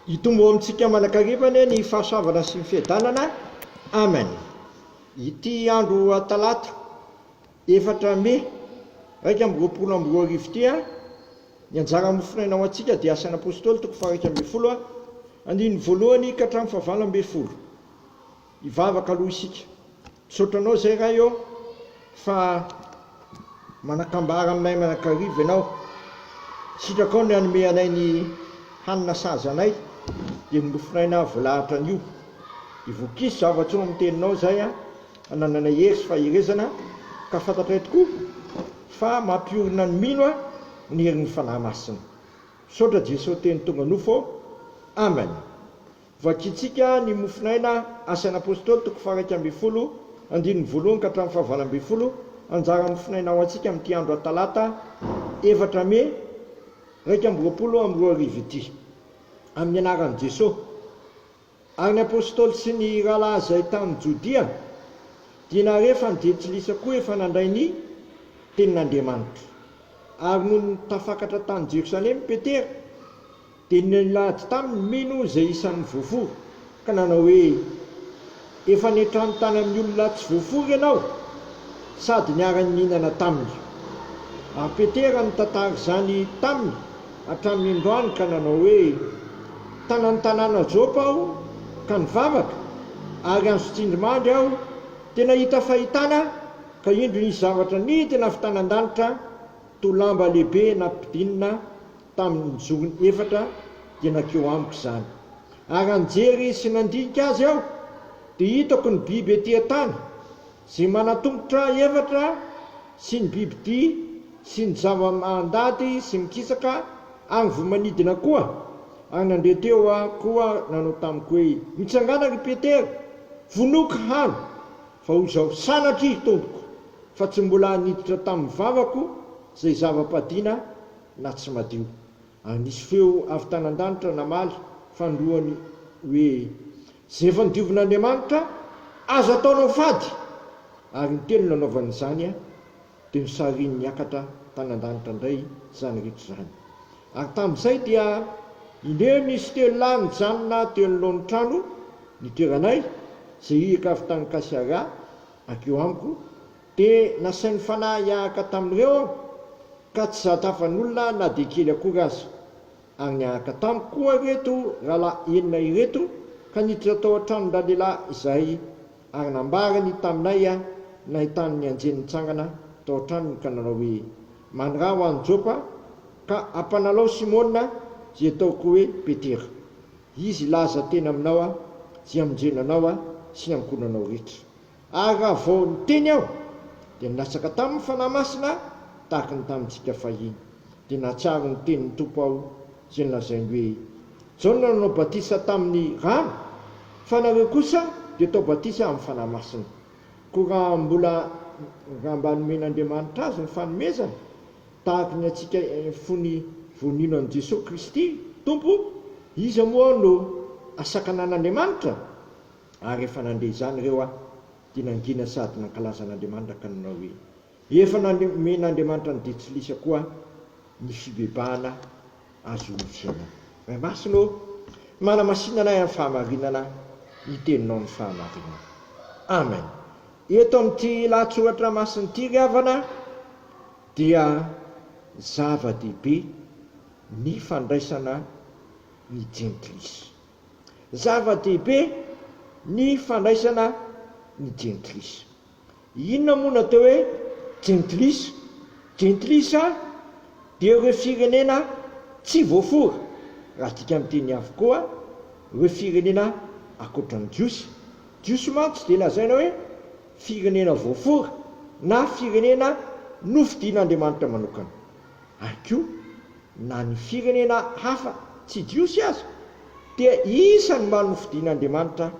Hitombo amintsika manankarivany ny fahasoavana sy ny fiadanana. Amen. Ity andro talata 4 Mai 2024 ty ny anjara mofinaina ho antsika dia asan'ny apôstôly 1:20 andiny voalohany ka hatramin'ny 20. Ivavaka aloha isika. Saotranao zay raha eo fa manakambara aminay manakariva ianao. Sitraka ny anome anay ny hanina sazanay dia mofinaina voalahatra an'io. Ivokisy zavatsoa amin'ny teninao zay anananay hery sy faherezana ka fantatray tokoa fa mampiorina ny mino ny herin'ny fanahy masina. Saotra Jesosy teny tonga nofo. Amen. Vakitsika ny mofinaina asan'ny apôstôly 1:20 andiny voalohany ka hatramin'ny 20. Anjara mofinaina ho antsika amin'ity andro talata 4 Mai 2024 ity. Amin'ny anaran'i Jesosy. Ary ny apôstôly sy ny rahalahy izay tamin'ny Jodia dia narefa ny Jetsilisa koa efa nandray ny tenin'Andriamanitra. Ary noho tafakatra tany Jerosalema Petera dia nilady taminy mino izay isan'ny voafory ka nanao hoe efa netrano tany amin'ny olona tsy voafory ianao sady niara-ny nihinana taminy. Ary Petera nitantara izany taminy hatramin'ny androany ka nanao hoe tanàna Jopa aho ka nivavaka ary andro tsindrimandry aho tena nahita fahitana ka indro nisy zavatra nidina avy tany an-danitra toa lamba lehibe nampidinina tamin'ny zorony 4 dia nakeo amiko izany. Ary anjery sy nandinika azy aho dia hitako ny biby etỳ tany izay manatongotra 4 sy ny biby dia sy ny zava-mandady sy mikisaka agny voamanidina koa. Ary nandeha teo koa nanao tamiko hoe mitsangana ry Petera, vonoky hano fa ho zao sanatry tompoko fa tsy mbola niditra tamin'ny vavako izay zava-padina na tsy madio. Ary nisy feo avy tany an-danitra namaly fandroany hoe zay efa nodiovin'Andriamanitra azo ataonao fady. Ary ny telo nanaovan'izany dia misariny niakatra tany an-danitra indray zany rehetra zany. Ary tamin'izay dia indeo nisy telo lahy nijanona teo anoloan'ny trano nitoeranay izay hiaka avy tany Kasiara akeo amiko dia nasain'ny fanahy hiahaka tamin'ireo ka tsy zatafan'olona na dia kely akory azy. Ary niahaka tamiko koa reto rahalahy 9 ireto ka niditra tao an-tranon-dralehilahy izay ary nambarany taminay nahitany ny anjeny nitsangana tao an-tranony ka nanao hoe mandraha ho any Jopa ka ampanalao Simona zay ataoko hoe Petera. Izy laza tena aminao zay amonjenanao sy ny ankonanao rehetra. Ary raha vao niteny aho dia nilatsaka tamin'ny fanahy masina tahaka ny tamintsika fahiny dia nahatsiaro ny tenin'ny tompo aho zay nolazainy hoe Jaona nanao batisa tamin'ny rano fa nareo kosa dia atao batisa amin'ny fanahy masina. Koa raha mbola mba nomen'Andriamanitra azy ny fanomezana tahaka ny atsika fony vonino an' Jesosy Kristy tompo, izy moa no asakanan'Andriamanitra. Ary efa nandeha izany ireo dia nangina sady nankalaza an'Andriamanitra ka nanao hoe efa namen'Andriamanitra ny Jetsilisa koa ny fibebahana azo olontsena. Ray masino manamasinana amin'ny fahamarinana iteninao ny fahamarinana. Amen. Eto amin'ity lahatsoratra masin'ity ry havana dia zava-dehibe ny fandraisana ny Jentlisy. Zava-dehibe ny fandraisana ny Jentlisy. Inona moa natao hoe Jentlisy? Jentlisy dia ireo firenena tsy voafory. Raha tika amin'teny avokoa ireo firenena akoatran'ny Jiosy. Jiosy mantsy dia lazaina hoe firenena voafory na firenena nofidian'Andriamanitra manokana. Ary koa na ny firenena hafa tsy Jiosy aza dia isany manofidian'Andriamanitra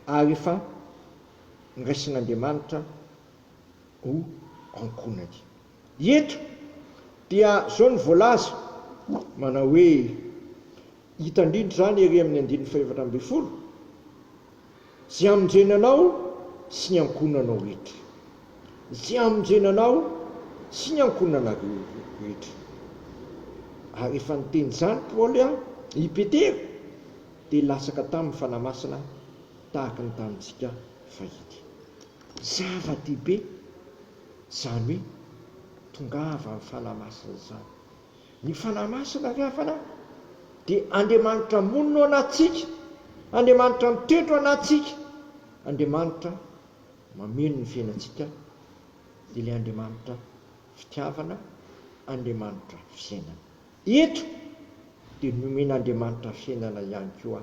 ary efa niraisin'Andriamanitra ho ankonany. Eto dia zao ny voalaza manao hoe hita indrindra zany ery amin'ny 4:20 zay amonjenanao sy ny ankonanao rehetra. Zay amonjenanao sy ny ankonana rehetra. Ary efa niteny izany Paoly i Petera dia lasaka tamin'ny fanahy masina tahaka ny tamintsika fahity. Zava-dehibe zany hoe tongava amin'ny fanahy masina zany. Ny fanahy masina rehefa dia Andriamanitra monina ao anatsika, Andriamanitra mitoetra ao anatsika, Andriamanitra mameno ny fiainantsika, dia ilay Andriamanitra fitiavana, Andriamanitra fiainana. Eto dia nomen'Andriamanitra fiainana ihany koa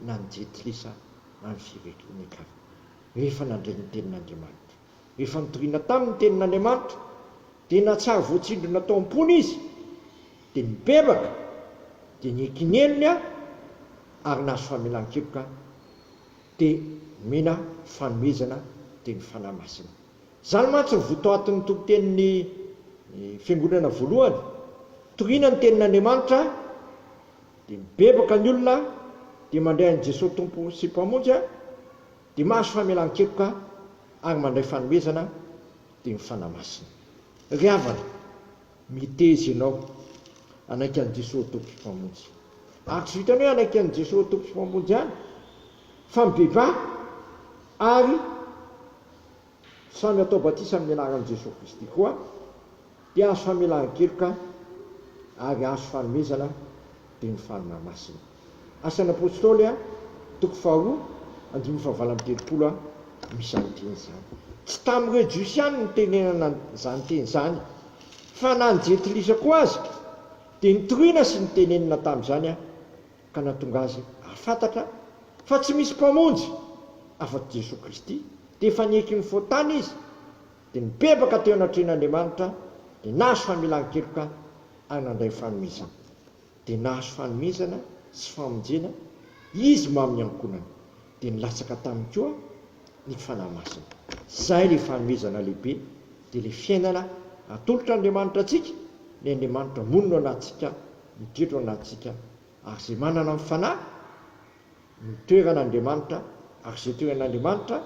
na ny jetilisa amin'ny firenena. Rehefa nandray ny tenin'Andriamanitra, rehefa nitoriana tamin'ny tenin'Andriamanitra, dia natsara voatsindrona tao am-pony izy, dia nibebaka, dia niekinenony ary nahazo famelan-keloka, dia mena fanomezana teny fanahy masina. Zany mantsy ny votao atin'ny tompitenin'ny fiangonana voalohany, toriana ny tenin'Andriamanitra, dia mibebaka ny olona, dia mandray an'i Jesosy tompo sy mpamonjy, dia mahazo famelan-keloka ary mandray fanomezana dia ny fanahy masina. Ry havana, miteza ianao anaiky an'i Jesosy tompo sy mpamonjy. Ary tsy vitany hoe anaiky an'i Jesosy tompo sy mpamonjy ihany, fa mibebà ary samy atao batisa amin'ny anaran'i Jesosy Kristy koa, dia azo famelan-keloka ary azo fanomezana dia ny fanahy masina. Asan'ny apôstôly toko 4:5-7 misy an'iteny zany. Tsy tamin'ireo jiosy ihany ny tenenana zany teny zany, fa na ny jetilisa koa azy dia nitoriana sy nitenenina tamin'izany ka nahatonga azy ahafantatra fa tsy misy mpamonjy afa-tsy Jesosy Kristy, dia efa nieky ny foatany izy, dia nibebaka teo anatrehan'Andriamanitra, dia nahazo famelan-keloka ary nandray fanomezana, dia nahazo fanomezana sy famonjena izy mamy ankonana, dia nilatsaka taminy koa ny fanahy masina. Zay le fanomezana lehibe, dia le fiainana atolotr'Andriamanitra atsika, ny Andriamanitra monina ao anatsika, mitoetra ao anatsika, ary zay manana ny fanahy mitoeran'Andriamanitra, ary zay toeran'Andriamanitra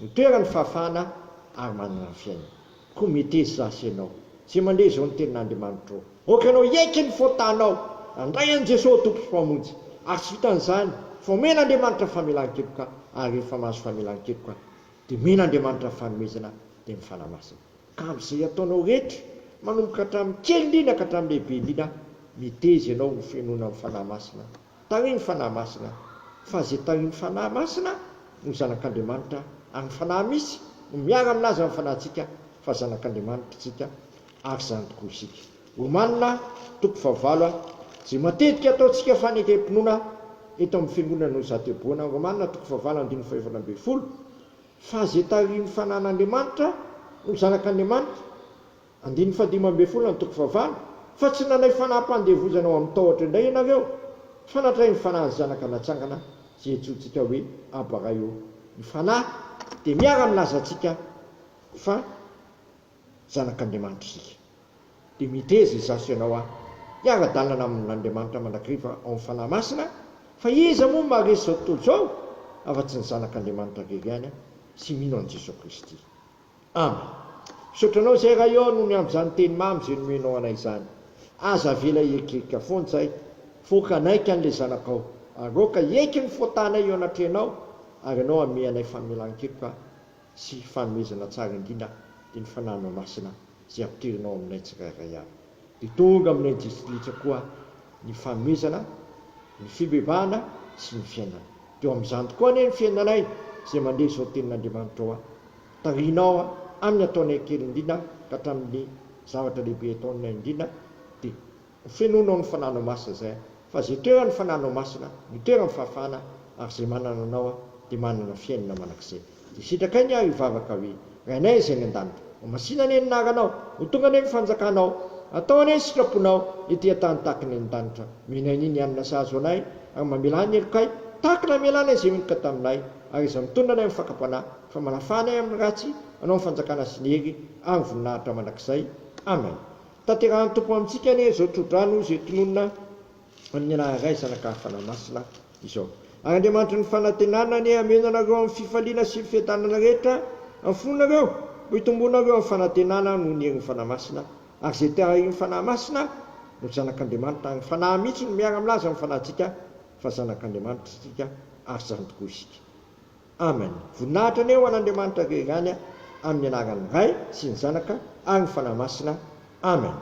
mitoerany fahafahana ary manana ny fiainana. Koa meteza zasy ianao zay mandeha zao ny tenin'Andriamanitra ao, oka ianao iaiky ny fotanao, andray an'i Jesosy tompo sy mpamonjy, ary tsy vitan'izany fa omen'Andriamanitra famelan-keloka, ary rehefa mahazo famelan-keloka dia men'Andriamanitra fanomezana dia ny fanahy masina. Ka amin'izay ataonao rehetra, manomboka hatramin'ny kely indrindra ka hatramin'ny lehibe indrindra, miteza ianao ho fiainoana amin'ny fanahy masina. Tariny fanahy masina, fa zay tariny fanahy masina no zanak'Andriamanitra, ary ny fanahy misy no miara aminazy amin'ny fanahintsika fa zanak'Andriamanitra tsika ary zany tokoa isika. Romanina toko 9 zay matetika ataontsika fanekam-pinoana eto amin'ny fiangonana no zateboana. Romanina toko 9:12, fa zay tariny fanahyn'Andriamanitra no zanak'Andriamanitra. 15 toko 9, fa tsy nanay fanahy-pandevozana ao amin'ny tahotra indray ianareo, fa natray ny fanahy zanaka natsangana zay antsointsika hoe Abraham. Ny fanahy dia miara milazantsika fa zanak'Andriamanitra isika. Dia miteza zasy ianao hiara-dalana amin'Andriamanitra mandrakariva ao amin'ny fanahy masina, fa iza moa maharesy zao tontolo zao afa-tsy ny zanak'Andriamanitra rery ihany sy mino an'i Jesosy Kristy. Amen. Misaotranao zay raha eo noho ny amin'izany teny mamy zay nomenao anay izany. Aza avela ekeka foana zay, foka anaiky an'ilay zanakao, ary oka eky ny fotanay eo anatrehanao, ary ianao ame anay famelan-keloka sy fanomezana tsara indrindra dia ny fanahinao masina zay ampiterinao aminay tsirairay avy. Dia tonga aminay jesilisa koa ny fanomezana, ny fibebahana sy ny fiainana. Dia amin'izany tokoa anie ny fiainanay zay mandeha zao tenin'Andriamanitra ao, tarinao amin'ny ataonay kely indrindra ka hatramin'ny zavatra lehibe ataonay indrindra, dia fiainonao ny fanahinao masina zay, fa zay toerany fanahinao masina, ny toerany fahafahana, ary zay manana anao dia manana fiainana manak'izay. Dia sitrakainy hivavaka hoe rainay izay ny an-danitra, ho masina ane ny naranao, ho tonga ane ny fanjakanao, atao ane ny sitraponao etỳ tany tahaka ny an-danitra. Menay ny anina sahazo anay ary mamela ny elokay tahaka namelanay izay meloka taminay, ary iza mitondra anay amin'ny fakapanahy, fa manafanay amin'ny ratsy, anao ny fanjakana sy ny hery ary voninahitra manak'izay. Amen. Tanterahany tompo amintsika anie zao tsodrano zay tononona amin'ny anaray zanaka fanahy masina izao. Ary Andriamanitra ny fanantenana anie amena anareo amin'ny fifaliana sy ny fiadanana rehetra amin'ny fononareo, ho itombonareo amin'ny fanantenana no ny herin'ny fanahy masina, ary zay tariny fanahy masina no zanak'Andriamanitra, ny fanahy mihitsy no miara milaza amin'ny fanahintsika fa zanak'Andriamanitra sika ary zany tokoa isika. Amen. Voninahitra ny eo an'Andriamanitra rerany amin'ny anaran'ny Ray sy ny Zanaka ary ny fanahy masina. Amen.